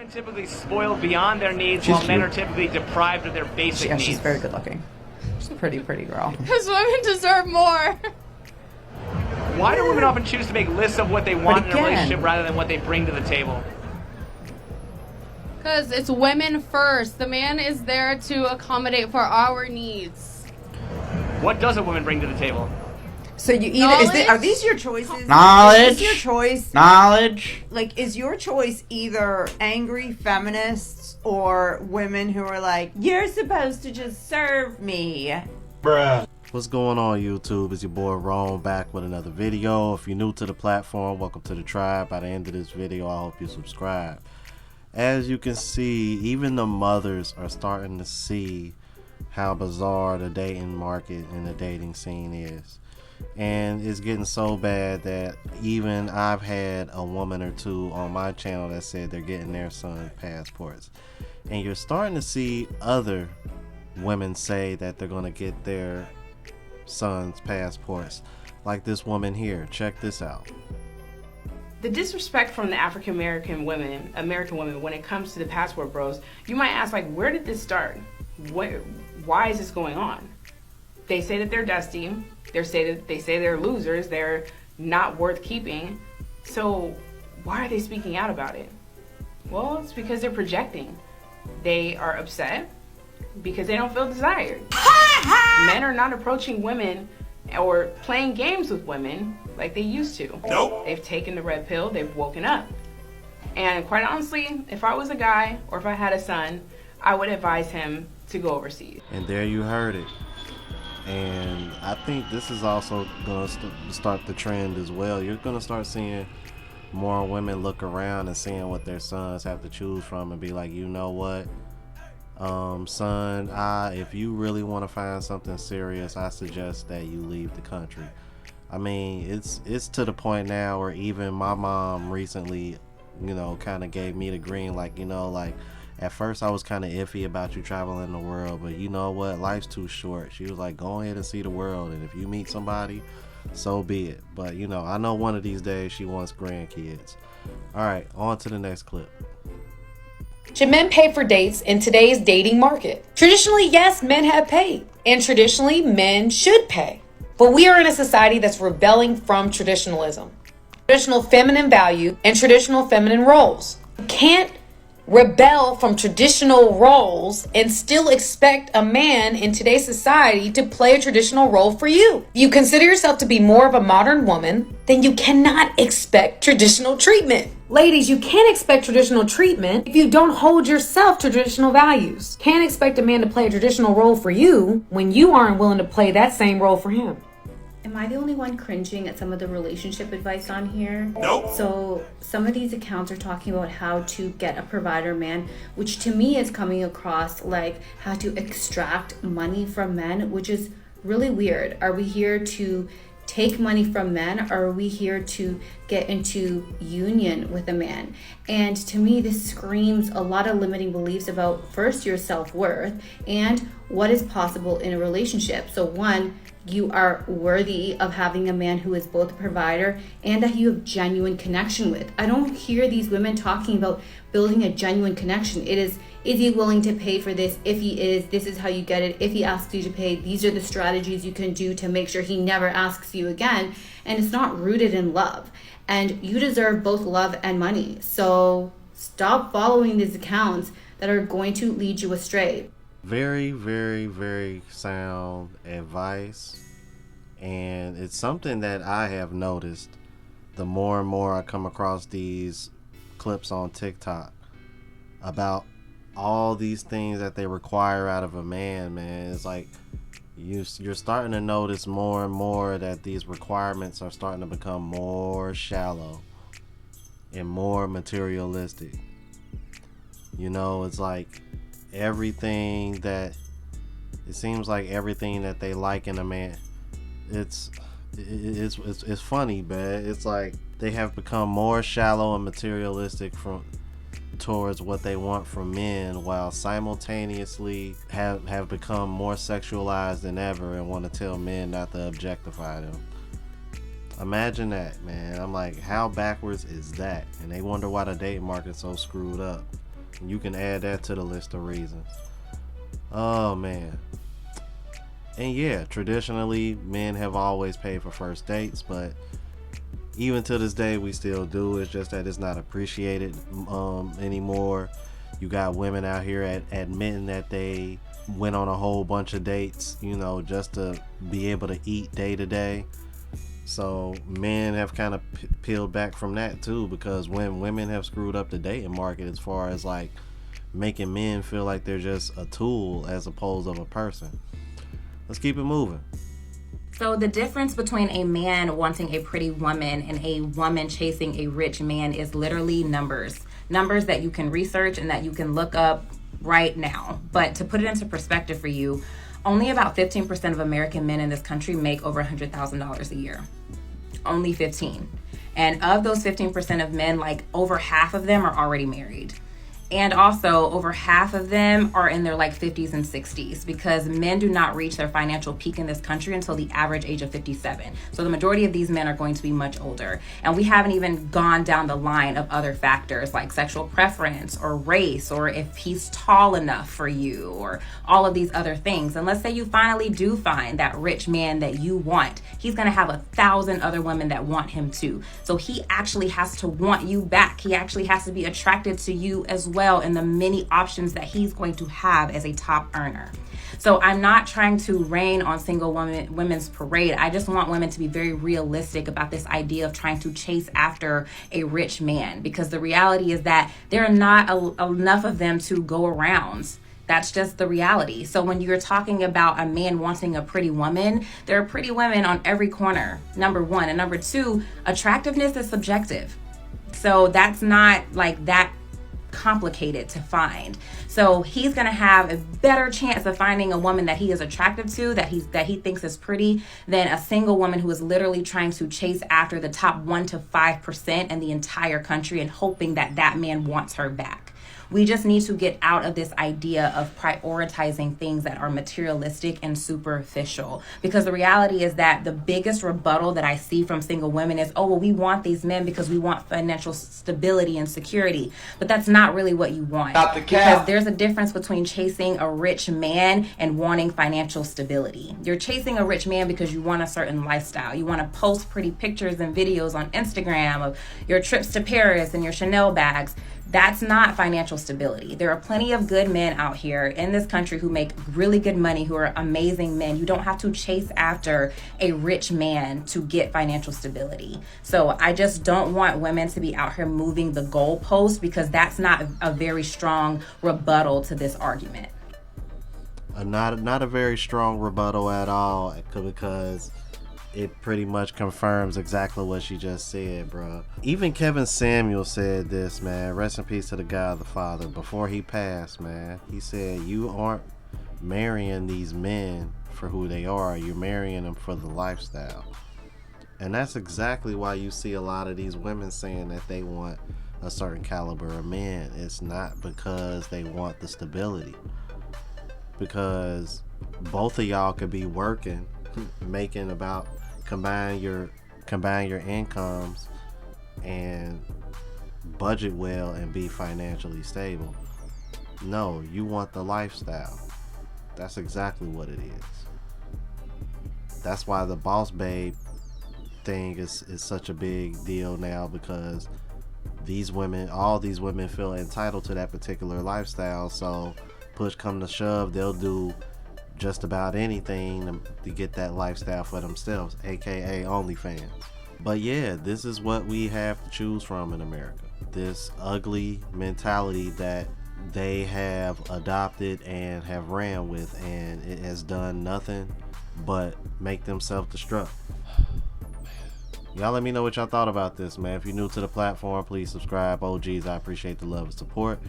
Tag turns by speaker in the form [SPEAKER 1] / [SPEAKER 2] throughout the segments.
[SPEAKER 1] Women typically spoiled beyond their needs, while men are typically deprived of their basic needs.
[SPEAKER 2] She's very good looking. She's a pretty girl.
[SPEAKER 3] Because women deserve more.
[SPEAKER 1] Why do women often choose to make lists of what they want in a relationship rather than what they bring to the table?
[SPEAKER 3] Because it's women first. The man is there to accommodate for our needs.
[SPEAKER 1] What does a woman bring to the table?
[SPEAKER 2] So you either are these your choices?
[SPEAKER 4] Knowledge.
[SPEAKER 2] Is this your choice?
[SPEAKER 4] Knowledge.
[SPEAKER 2] Like, is your choice either angry feminists or women who are like, you're supposed to just serve me?
[SPEAKER 4] Bruh.
[SPEAKER 5] What's going on, YouTube? It's your boy Ron back with another video. If you're new to the platform, welcome to the tribe. By the end of this video, I hope you subscribe. As you can see, even the mothers are starting to see how bizarre the dating market and the dating scene is. And it's getting so bad that even I've had a woman or two on my channel that said they're getting their son passports. And you're starting to see other women say that they're going to get their sons passports. Like this woman here. Check this out.
[SPEAKER 6] The disrespect from the American women when it comes to the passport bros, you might ask, like, where did this start? Why is this going on? They say that they're dusty. They say they're losers. They're not worth keeping. So why are they speaking out about it? Well, it's because they're projecting. They are upset because they don't feel desired. Men are not approaching women or playing games with women like they used to. Nope. They've taken the red pill. They've woken up. And quite honestly, if I was a guy or if I had a son, I would advise him to go overseas.
[SPEAKER 5] And there you heard it. And I think this is also going to start the trend as well. You're going to start seeing more women look around and seeing what their sons have to choose from and be like, you know what, son, if you really want to find something serious, I suggest that you leave the country. I mean, it's to the point now where even my mom recently, you know, kind of gave me the green, like, you know, like, at first I was kind of iffy about you traveling the world, but you know what, life's too short. She was like, go ahead and see the world, and if you meet somebody, so be it. But you know, I know one of these days she wants grandkids. Alright, on to the next clip.
[SPEAKER 7] Should men pay for dates in today's dating market? Traditionally, yes, men have paid, and traditionally men should pay. But we are in a society that's rebelling from traditionalism, traditional feminine value, and traditional feminine roles. You can't rebel from traditional roles and still expect a man in today's society to play a traditional role for you. If you consider yourself to be more of a modern woman, then you cannot expect traditional treatment. Ladies, you can't expect traditional treatment if you don't hold yourself to traditional values. Can't expect a man to play a traditional role for you when you aren't willing to play that same role for him.
[SPEAKER 8] Am I the only one cringing at some of the relationship advice on here?
[SPEAKER 4] Nope.
[SPEAKER 8] So some of these accounts are talking about how to get a provider man, which to me is coming across like how to extract money from men, which is really weird. Are we here to take money from men, or are we here to get into union with a man? And to me, this screams a lot of limiting beliefs about first your self-worth and what is possible in a relationship. So one, you are worthy of having a man who is both a provider and that you have genuine connection with. I don't hear these women talking about building a genuine connection. It is he willing to pay for this? If he is, this is how you get it. If he asks you to pay, these are the strategies you can do to make sure he never asks you again. And it's not rooted in love. And you deserve both love and money. So stop following these accounts that are going to lead you astray.
[SPEAKER 5] Very, very, very sound advice, and it's something that I have noticed the more and more I come across these clips on TikTok about all these things that they require out of a man. It's like you're starting to notice more and more that these requirements are starting to become more shallow and more materialistic. You know, it's like everything that it seems like everything that they like in a man, it's funny, man. It's like they have become more shallow and materialistic towards what they want from men, while simultaneously have become more sexualized than ever and want to tell men not to objectify them. Imagine that, man. I'm like, how backwards is that? And they wonder why the dating market's so screwed up. You can add that to the list of reasons. Oh man. And yeah, traditionally men have always paid for first dates, but even to this day we still do. It's just that it's not appreciated anymore. You got women out here admitting that they went on a whole bunch of dates, you know, just to be able to eat day to day. So men have kind of peeled back from that too, because when women have screwed up the dating market as far as like making men feel like they're just a tool as opposed to a person. Let's keep it moving.
[SPEAKER 4] So the difference between a man wanting a pretty woman and a woman chasing a rich man is literally numbers. Numbers that you can research and that you can look up right now. But to put it into perspective for you, only about 15% of American men in this country make over $100,000 a year. Only 15. And of those 15% of men, like over half of them are already married. And also over half of them are in their like 50s and 60s, because men do not reach their financial peak in this country until the average age of 57. So the majority of these men are going to be much older. And we haven't even gone down the line of other factors like sexual preference or race, or if he's tall enough for you, or all of these other things. And let's say you finally do find that rich man that you want. He's going to have 1,000 other women that want him too. So he actually has to want you back. He actually has to be attracted to you as well, and the many options that he's going to have as a top earner. So I'm not trying to rain on single women's parade. I just want women to be very realistic about this idea of trying to chase after a rich man, because the reality is that there are not enough of them to go around. That's just the reality. So when you're talking about a man wanting a pretty woman, there are pretty women on every corner, number one. And number two, attractiveness is subjective. So that's not like that complicated to find. So he's going to have a better chance of finding a woman that he is attracted to, that he thinks is pretty, than a single woman who is literally trying to chase after the top 1 to 5% in the entire country and hoping that that man wants her back. We just need to get out of this idea of prioritizing things that are materialistic and superficial. Because the reality is that the biggest rebuttal that I see from single women is, oh, well, we want these men because we want financial stability and security. But that's not really what you want.
[SPEAKER 9] Not the cap.
[SPEAKER 4] Because there's a difference between chasing a rich man and wanting financial stability. You're chasing a rich man because you want a certain lifestyle. You want to post pretty pictures and videos on Instagram of your trips to Paris and your Chanel bags. That's not financial stability. There are plenty of good men out here in this country who make really good money, who are amazing men. You don't have to chase after a rich man to get financial stability. So I just don't want women to be out here moving the goalpost, because that's not a very strong rebuttal to this argument.
[SPEAKER 5] Not a very strong rebuttal at all, because it pretty much confirms exactly what she just said, bro. Even Kevin Samuel said this, man. Rest in peace to the God the Father. Before he passed, man, he said, you aren't marrying these men for who they are. You're marrying them for the lifestyle. And that's exactly why you see a lot of these women saying that they want a certain caliber of men. It's not because they want the stability. Because both of y'all could be working, making about combine your incomes and budget well and be financially stable. No, you want the lifestyle. That's exactly what it is. That's why the boss babe thing is such a big deal now, because all these women feel entitled to that particular lifestyle. So push come to shove, they'll do just about anything to get that lifestyle for themselves, aka OnlyFans. But yeah, this is what we have to choose from in America. This ugly mentality that they have adopted and have ran with, and it has done nothing but make them self-destruct. Y'all let me know what y'all thought about this, man. If you're new to the platform, please subscribe. OGs, I appreciate the love and support.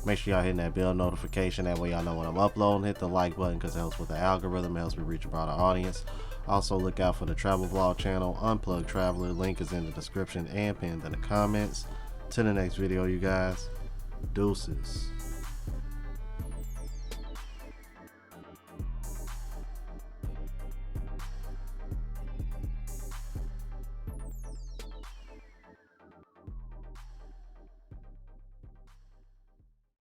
[SPEAKER 5] Make sure y'all hitting that bell notification. That way y'all know when I'm uploading. Hit the like button because it helps with the algorithm. It helps me reach a broader audience. Also, look out for the travel vlog channel, Unplugged Traveler. Link is in the description and pinned in the comments. Till the next video, you guys. Deuces.